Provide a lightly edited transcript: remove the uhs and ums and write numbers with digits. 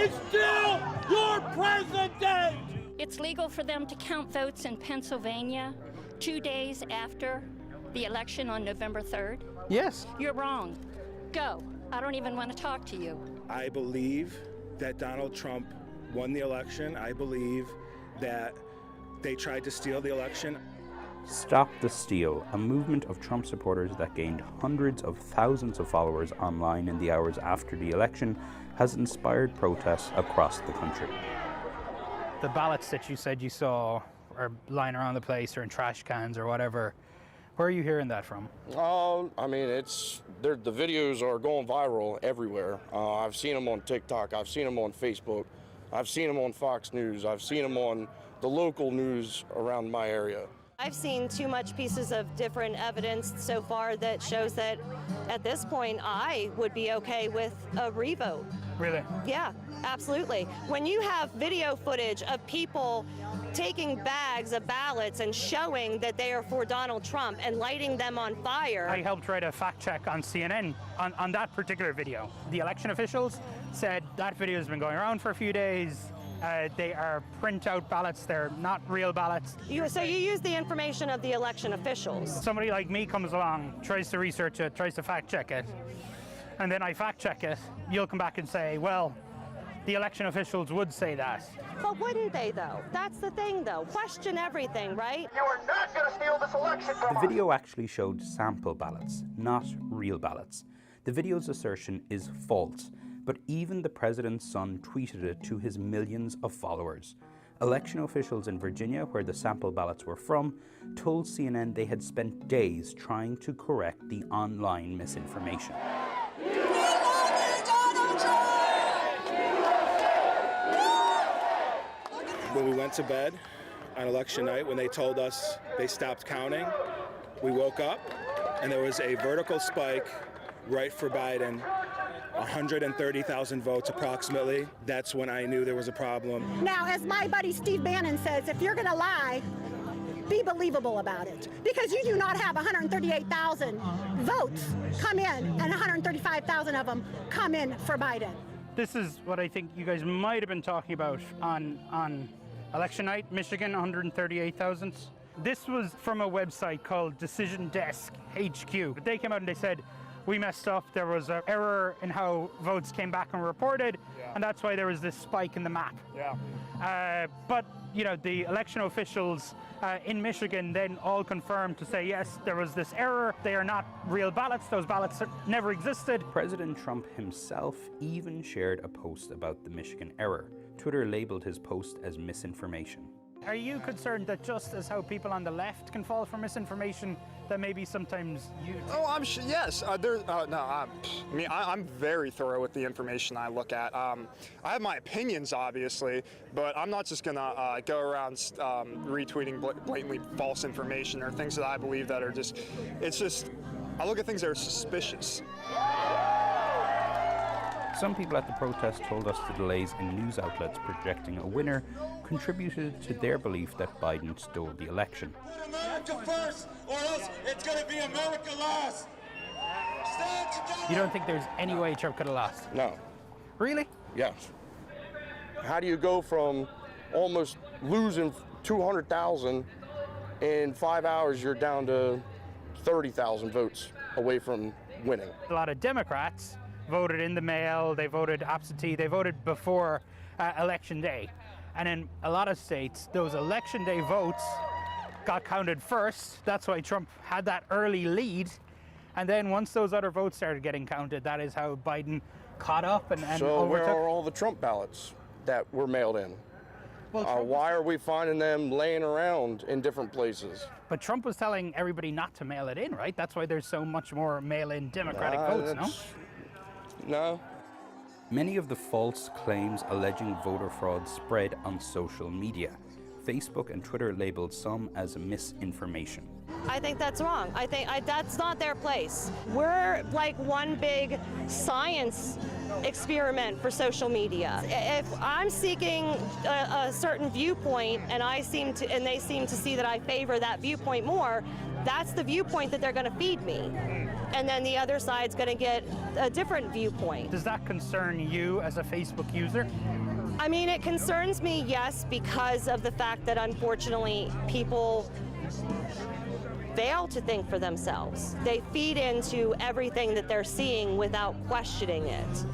is still your president! It's legal for them to count votes in Pennsylvania 2 days after the election on November 3rd? Yes. You're wrong. Go. I don't even want to talk to you. I believe that Donald Trump won the election. I believe that they tried to steal the election. Stop the Steal, a movement of Trump supporters that gained hundreds of thousands of followers online in the hours after the election, has inspired protests across the country. The ballots that you said you saw are lying around the place or in trash cans or whatever, where are you hearing that from? I mean, the videos are going viral everywhere. I've seen them on TikTok, I've seen them on Facebook, I've seen them on Fox News, I've seen them on the local news around my area. I've seen too much pieces of different evidence so far that shows that at this point I would be okay with a revote. Really? Yeah, absolutely. When you have video footage of people taking bags of ballots and showing that they are for Donald Trump and lighting them on fire. I helped write a fact check on CNN on that particular video. The election officials said that video has been going around for a few days. They are printout ballots, they're not real ballots. So you use the information of the election officials? Somebody like me comes along, tries to research it, tries to fact check it, and then I fact check it. You'll come back and say, well, the election officials would say that. But wouldn't they, though? That's the thing, though. Question everything, right? You are not going to steal this election from us. The video actually showed sample ballots, not real ballots. The video's assertion is false, but even the president's son tweeted it to his millions of followers. Election officials in Virginia, where the sample ballots were from, told CNN they had spent days trying to correct the online misinformation. When we went to bed on election night, when they told us they stopped counting, we woke up and there was a vertical spike right for Biden, 130,000 votes approximately. That's when I knew there was a problem. Now, as my buddy Steve Bannon says, if you're going to lie, be believable about it. Because you do not have 138,000 votes come in and 135,000 of them come in for Biden. This is what I think you guys might have been talking about on election night, Michigan, 138,000. This was from a website called Decision Desk HQ. They came out and they said, we messed up, there was an error in how votes came back and reported, and that's why there was this spike in the map. But, you know, the election officials in Michigan then all confirmed to say, yes, there was this error, they are not real ballots, those ballots never existed. President Trump himself even shared a post about the Michigan error. Twitter labeled his post as misinformation. Are you concerned that just as how people on the left can fall for misinformation, that maybe sometimes you... Oh, I'm sure, yes. I'm very thorough with the information I look at. I have my opinions, obviously, but I'm not just going to go around retweeting blatantly false information or things that I believe that are just... It's just, I look at things that are suspicious. Some people at the protest told us the delays in news outlets projecting a winner contributed to their belief that Biden stole the election. Put America first, or else it's going to be America last. You don't think there's any way Trump could have lost? No. Really? Yes. How do you go from almost losing 200,000 in 5 hours, you're down to 30,000 votes away from winning? A lot of Democrats voted in the mail, they voted absentee, they voted before election day. And in a lot of states, those election day votes got counted first. That's why Trump had that early lead. And then once those other votes started getting counted, that is how Biden caught up and so overtook. Where are all the Trump ballots that were mailed in? Well, why are we finding them laying around in different places? But Trump was telling everybody not to mail it in, right? That's why there's so much more mail-in Democratic votes, no? No. Many of the false claims alleging voter fraud spread on social media. Facebook and Twitter labeled some as misinformation. I think that's wrong. I think that's not their place. We're like one big science experiment for social media. If I'm seeking a certain viewpoint and they seem to see that I favor that viewpoint more, that's the viewpoint that they're going to feed me. And then the other side's going to get a different viewpoint. Does that concern you as a Facebook user? I mean, it concerns me, yes, because of the fact that unfortunately people fail to think for themselves. They feed into everything that they're seeing without questioning it.